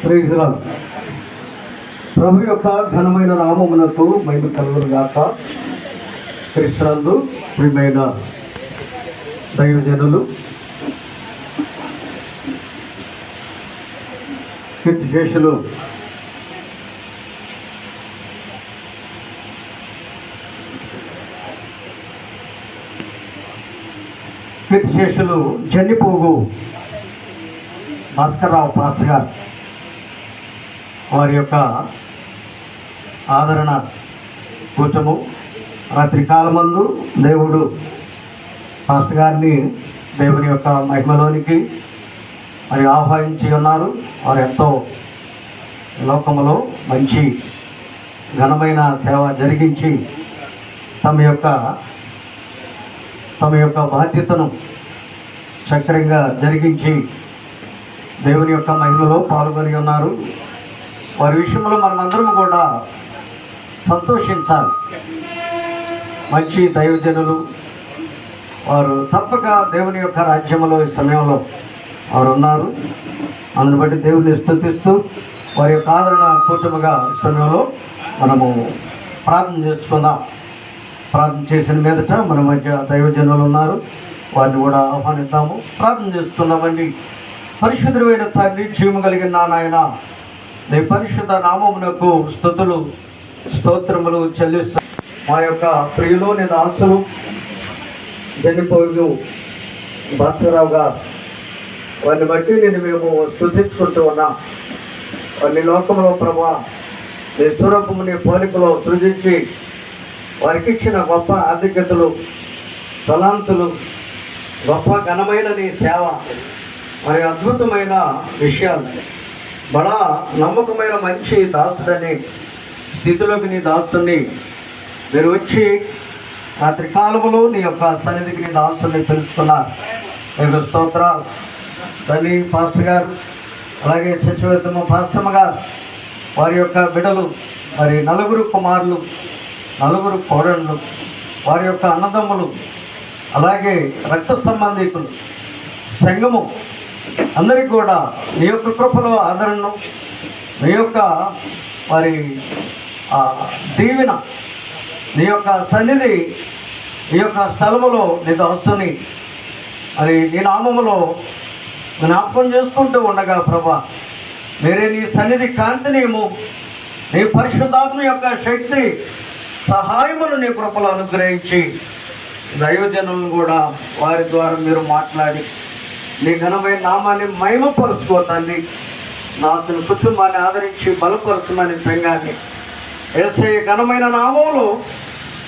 Praise the lord. ప్రభు యొక్క ఘనమైన నామమునకు మహిమ కలుగును గాక. క్రీస్తునందు ప్రియమైన దైవజనులు, కీర్తిశేషులు జన్నిపోగు భాస్కర్రావు పాస్టర్ గారు వారి యొక్క ఆదరణ కూర్చము రాత్రి కాలమందు దేవుడు పాస్టర్ గారిని దేవుని యొక్క మహిమలోనికి మరి ఆహ్వానించి ఉన్నారు. వారు ఎంతో లోకములో మంచి ఘనమైన సేవ జరిగించి తమ యొక్క బాధ్యతను చక్రంగా జరిగించి దేవుని యొక్క మహిమలో పాల్గొని ఉన్నారు. వారి విషయంలో మనమందరం కూడా సంతోషించాలి. మంచి దైవజనులు వారు తప్పక దేవుని యొక్క రాజ్యంలో ఈ సమయంలో వారు ఉన్నారు. అందుని బట్టి దేవుని స్తుతిస్తూ వారి యొక్క ఆదరణ కూటముగా ఈ సమయంలో మనము ప్రార్థన చేసుకుందాం. ప్రార్థన చేసిన మీదట మన మధ్య దైవజనులు ఉన్నారు, వారిని కూడా ఆహ్వానిద్దాము. ప్రార్థన చేసుకుందామండి. పరిశుద్ధమైన తండ్రి, జీవము కలిగిన నాయన, నీ పరిశుద్ధ నామమునకు స్తుతులు స్తోత్రములు చెల్లిస్తూ మా యొక్క ప్రియులు నీ దాసులు జన్నిపోగు భాస్కరరావు గారు వారిని బట్టి నేను మేము స్తుతించుకుంటూ ఉన్నాం. వారిని లోకంలో ప్రభా నీ స్వరూపము నీ పోలికలో సృజించి వారికి ఇచ్చిన గొప్ప ఆధిక్యతలు, తలాంతులు, గొప్ప ఘనమైన నీ సేవ, మరి అద్భుతమైన విషయాలు, బడా నమ్మకమైన మంచి దాసుడని స్థితిలోకి నీ దాసుని మీరు వచ్చి రాత్రి కాలములో నీ యొక్క సన్నిధికి నీ దాసుని తెలుసుకున్నారు. మీకు స్తోత్రాలు. తల్లి పాస్టర్ గారు, అలాగే చచ్చివేతమ్మ పాస్టమ్మ గారు, వారి యొక్క బిడ్డలు, మరి నలుగురు కుమారులు, నలుగురు కోడళ్ళు, వారి యొక్క అన్నదమ్ములు, అలాగే రక్త సంబంధికులు, సంఘము అందరికీ కూడా నీ యొక్క కృపలో ఆదరణను, నీ యొక్క మరి దీవెన, నీ యొక్క సన్నిధి, నీ యొక్క స్థలములో నీ దాసుని మరి నీ నామములో జ్ఞాపకం చేసుకుంటూ ఉండగా ప్రభా, మీరే నీ సన్నిధి కాంతినేమో, నీ పరిశుద్ధాత్మ యొక్క శక్తి సహాయమును నీ కృపలో అనుగ్రహించి దైవజనులను కూడా వారి ద్వారా మీరు మాట్లాడి నీ ఘనమైన నామాన్ని మహిమపరుచుకోతాన్ని, నా కుటుంబాన్ని ఆదరించి బలపరచమని సంఘాన్ని యేసయ్య ఘనమైన నామంలో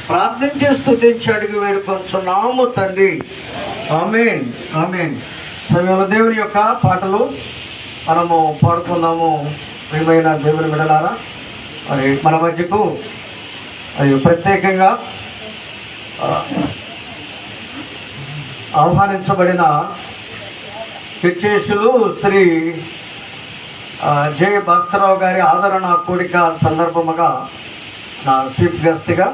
ప్రార్థించి స్తుతించి అడిగి వేడుకొంచున్నాము తండ్రి. ఆమేన్, ఆమేన్. సమయంలో దేవుని యొక్క పాటలు మనము పాడుకుందాము. ప్రియమైన దేవుని బిడ్డలారా, మరి మన మధ్యకు అది ప్రత్యేకంగా ఆహ్వానించబడిన కీర్తిశేషులు శ్రీ జె భాస్కరరావు గారి ఆదరణ కూడిక సందర్భముగా నా చీఫ్ గెస్ట్గా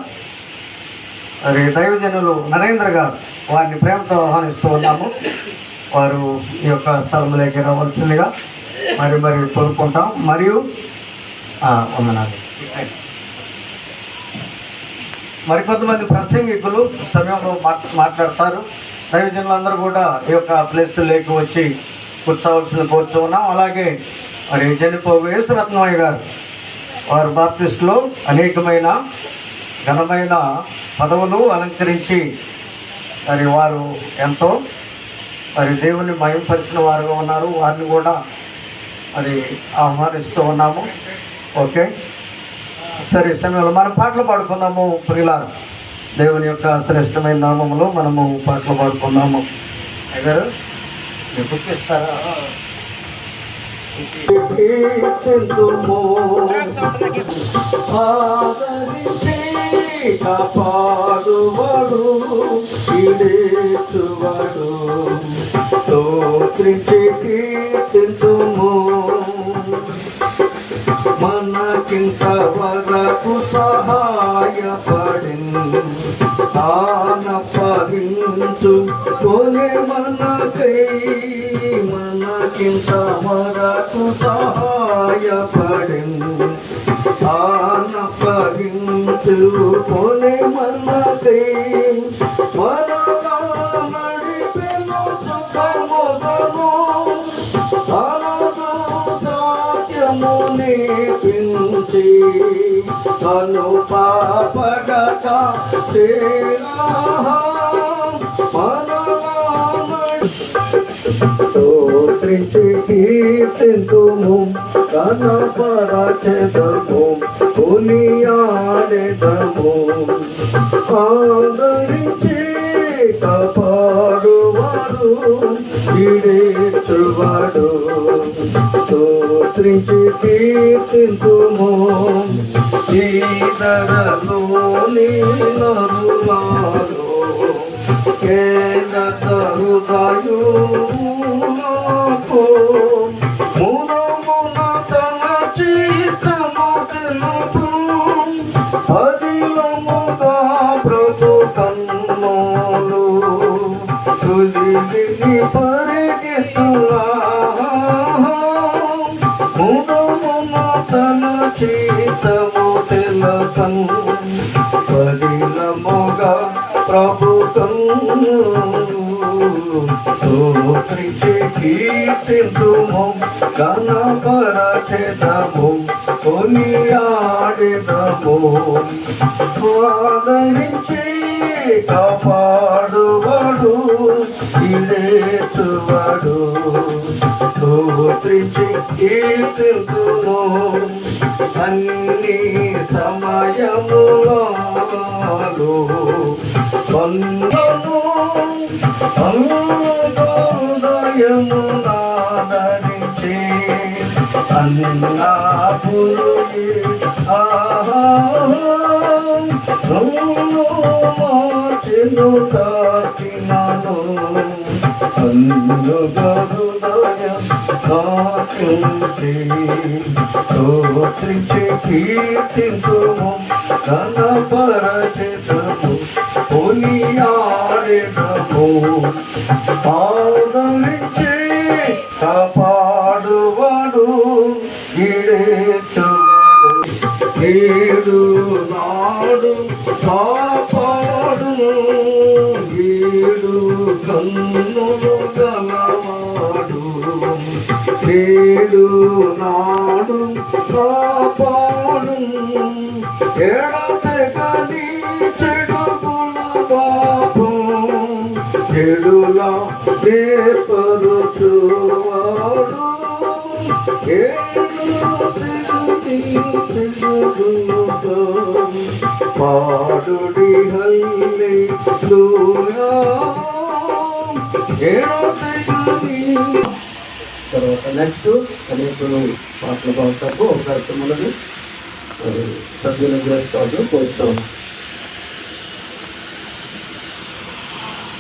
మరి దైవజనులు నరేంద్ర గారు, వారిని ప్రేమతో ఆహ్వానిస్తూ ఉన్నాము. వారు ఈ యొక్క స్థలంలోకి రావాల్సిందిగా మరి కోరుకుంటాం. మరియు వందనాలు. మరికొంతమంది ప్రసంగికులు సమయంలో మాట్లాడతారు. దైవజనులందరూ కూడా ఈ యొక్క ప్లేస్లోకి వచ్చి కూర్చోవలసిన కోరుతూ ఉన్నాం. అలాగే మరి జన్నిపోగు యేసురత్నమయ్య గారు, వారు బాప్టిస్టులో అనేకమైన ఘనమైన పదవులు అలంకరించి మరి వారు ఎంతో మరి దేవుని మహిమపరిచిన వారుగా ఉన్నారు. వారిని కూడా మరి ఆహ్వానిస్తూ ఉన్నాము. ఓకే, సరే. సమయంలో మనం పాటలు పాడుకుందాము. ప్రియులారా, దేవుని యొక్క శ్రేష్టమైన నామములో మనము పాటలు పాడుకుందాము. అయ్యారు మీరు గుర్తిస్తారా? కాపాడువాడు ఈడేచువాడు స్తోత్రించి కీర్తింతుము, మనకింత వరకు సహాయపడి ఆనపగించు కొనే మనకై, మనకింత మరకు సహాయపడి ఆనపగించుకొని మనకై మనగా నడిపెను సుఖముగను తనదు సాధ్యము నేర్పించి తను పాపడక స్తోత్రించి కీర్తింతుము కనపరచెదము కొనియాడెదము ఆదరించి కాపాడువాడు ఈడేర్చువాడు స్తోత్రించి కీర్తింతుము ఈ ధరలోని నరులాలో హృదయులకు మునమున తన చిత్తము తెలుపు అదిలముగా బ్రతుకన్నులు తుదిలి పరిగెత్తులా మునమున తన చిత్తము తెలుకన్ అదిలముగా స్తోత్రించి కీర్తింతుము కనపరచెదము కొనియాడెదము ఆదరించి కాపాడువాడు ఈడేర్చువాడు స్తోత్రించి కీర్తింతుము అన్ని సమయములో హృదయము నాదరించే అన్నాపులు మార్చెను తాకినాను అందుగా హృదయం కాచుంటే స్తోత్రించి కీర్తింతుము కనపరచెదము కొనియాడెదము ఆదరించి కాపాడువాడు ఈడేర్చువాడు ఏడు నాడు కాపాడు ఏడు కన్నులు గలవాడు ఏడు నాడు కాపాడు ఎడతెగని చెడులా ఏర్పరుచువాడు పాడుడి హల్లెలూయా తర్వాత నెక్స్ట్ అనేకులు పాటలు పాడతారు ఒక కార్యక్రమాలను సభ్యులు చేస్తాడు కొంచెం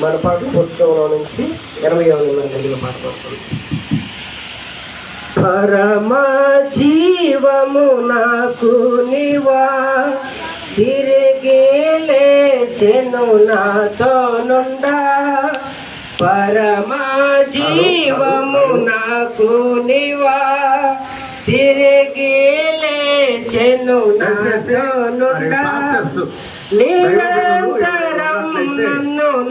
మన పాట పుస్తకంలో నుంచి 20వ పాట పాడుతుంది. పరమ జీవము నాకు నీవా తిరిగి లేచెను నాతో నుండా పరమ జీవము నాకు నీవా తిరిగి లేచెను నాతో నుండా నిరంతరం నన్ను